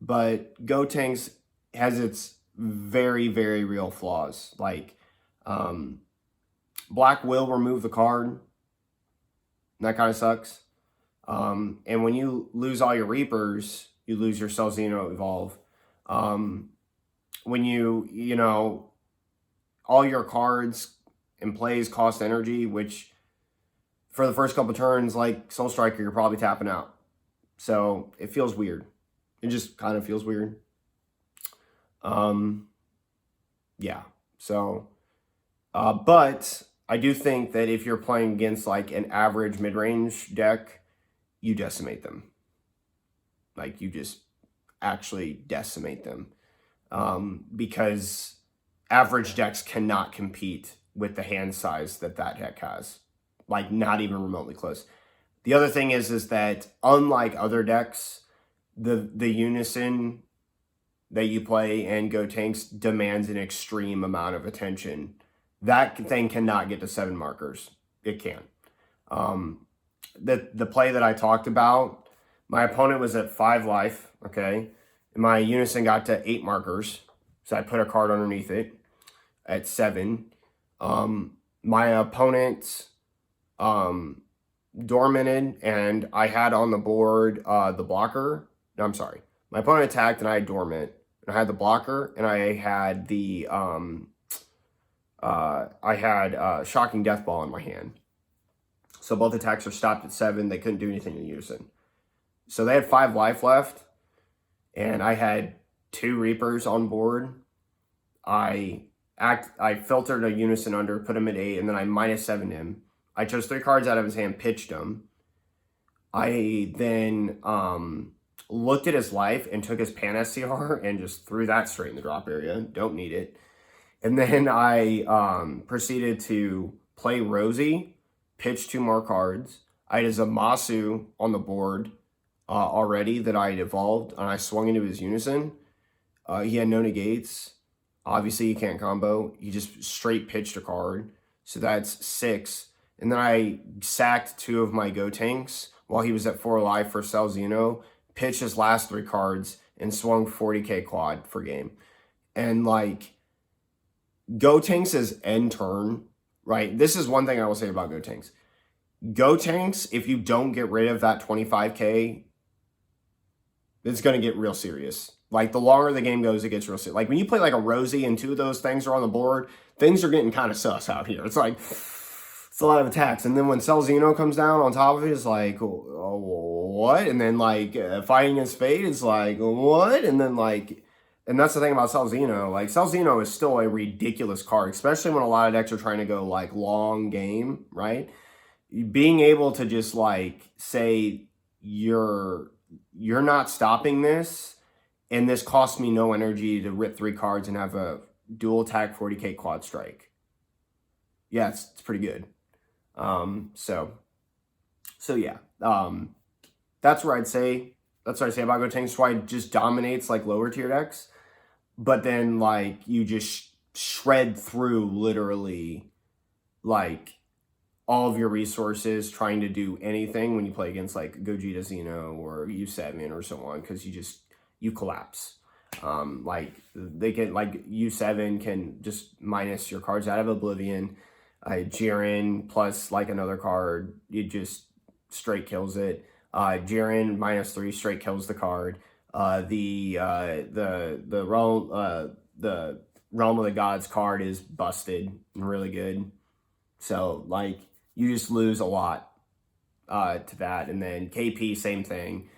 But Go Tanks has its very real flaws. Like, Black will remove the card. That kind of sucks. And when you lose all your Reapers, you lose your Cell Xeno Evolve. When you know, all your cards and plays cost energy, which for the first couple turns, like Soul Striker, you're probably tapping out. So it feels weird. It just kind of feels weird. Yeah. So, but I do think that if you're playing against like an average mid-range deck, you decimate them. Like, you just actually decimate them. Because average decks cannot compete with the hand size that deck has. Like, not even remotely close. The other thing is that unlike other decks, the Unison that you play and Go Tanks demands an extreme amount of attention. That thing cannot get to 7 markers. It can't. The play that I talked about, my opponent was at 5 life, okay? And my Unison got to 8 markers. So I put a card underneath it at 7. My opponent dormanted, and I had on the board the blocker. No, I'm sorry. My opponent attacked, and I had dormant. And I had the blocker, and I had the Shocking Death Ball in my hand. So both attacks are stopped at 7. They couldn't do anything in unison. So they had 5 life left. and I had 2 Reapers on board. I filtered a Unison under, put him at 8, and then I -7'd him. I chose 3 cards out of his hand, pitched him. I then looked at his life and took his Pan SCR and just threw that straight in the drop area. Don't need it. And then I proceeded to play Rosie, pitch 2 more cards. I had a Zamasu on the board already that I had evolved, and I swung into his Unison. He had no negates. Obviously, he can't combo. He just straight pitched a card. So that's 6. And then I sacked 2 of my Go Tanks while he was at 4 life for Cell Zeno, pitched his last 3 cards, and swung 40k quad for game. And like, Go Tanks is end turn, right? This is one thing I will say about Go Tanks. Go Tanks, if you don't get rid of that 25k, it's going to get real serious. Like, the longer the game goes, it gets real serious. Like, when you play like a Rosie and 2 of those things are on the board, things are getting kind of sus out here. It's like, it's a lot of attacks. And then when Cell Zeno comes down on top of it, it's like, oh, what? And then, like, fighting against Fate is like, what? And then, like, and that's the thing about Cell Zeno. Like, Cell Zeno is still a ridiculous card, especially when a lot of decks are trying to go, like, long game, right? Being able to just, like, say, you're not stopping this, and this costs me no energy to rip 3 cards and have a dual attack 40k quad strike. Yeah, it's pretty good. So yeah. That's where I'd say, that's what I say about Go Tanks. Why it just dominates like lower tier decks, but then like you just shred through literally like all of your resources trying to do anything when you play against like Gogeta Zeno or U7 or so on, because you collapse. Like they can, like U7 can just minus your cards out of Oblivion. Jiren plus like another card, it just straight kills it. Jiren -3 straight kills the card. The Realm of the Gods card is busted and really good. So like you just lose a lot to that. And then KP, same thing.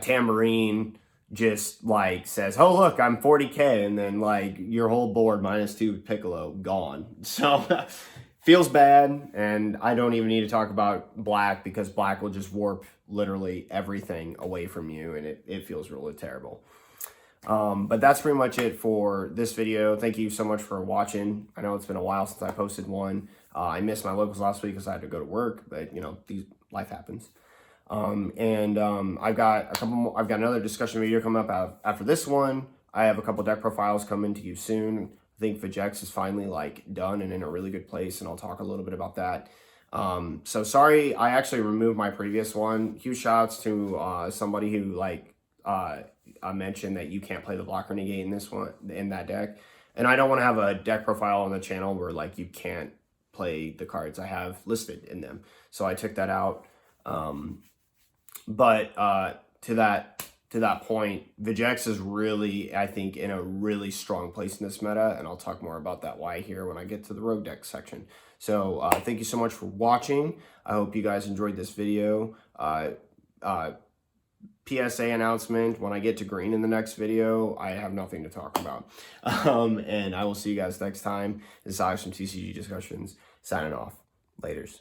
Tambourine just like says, oh look, I'm 40k, and then like your whole board -2 Piccolo gone. So feels bad, and I don't even need to talk about Black, because Black will just warp literally everything away from you, and it feels really terrible. But that's pretty much it for this video. Thank you so much for watching. I know it's been a while since I posted one. I missed my locals last week because I had to go to work, but you know, life happens. I've got a couple more. I've got another discussion video coming up after this one. I have a couple deck profiles coming to you soon. I think Bojack is finally like done and in a really good place, and I'll talk a little bit about that. So sorry, I actually removed my previous one. Huge shouts to somebody who like mentioned that you can't play the blocker negate in this one, in that deck, and I don't want to have a deck profile on the channel where like you can't play the cards I have listed in them. So I took that out. But to that point, Bojack is really, I think, in a really strong place in this meta, and I'll talk more about that why here when I get to the rogue deck section. So thank you so much for watching. I hope you guys enjoyed this video. PSA announcement, when I get to green in the next video, I have nothing to talk about. And I will see you guys next time. This is Alex from TCG Discussions, signing off. Laters.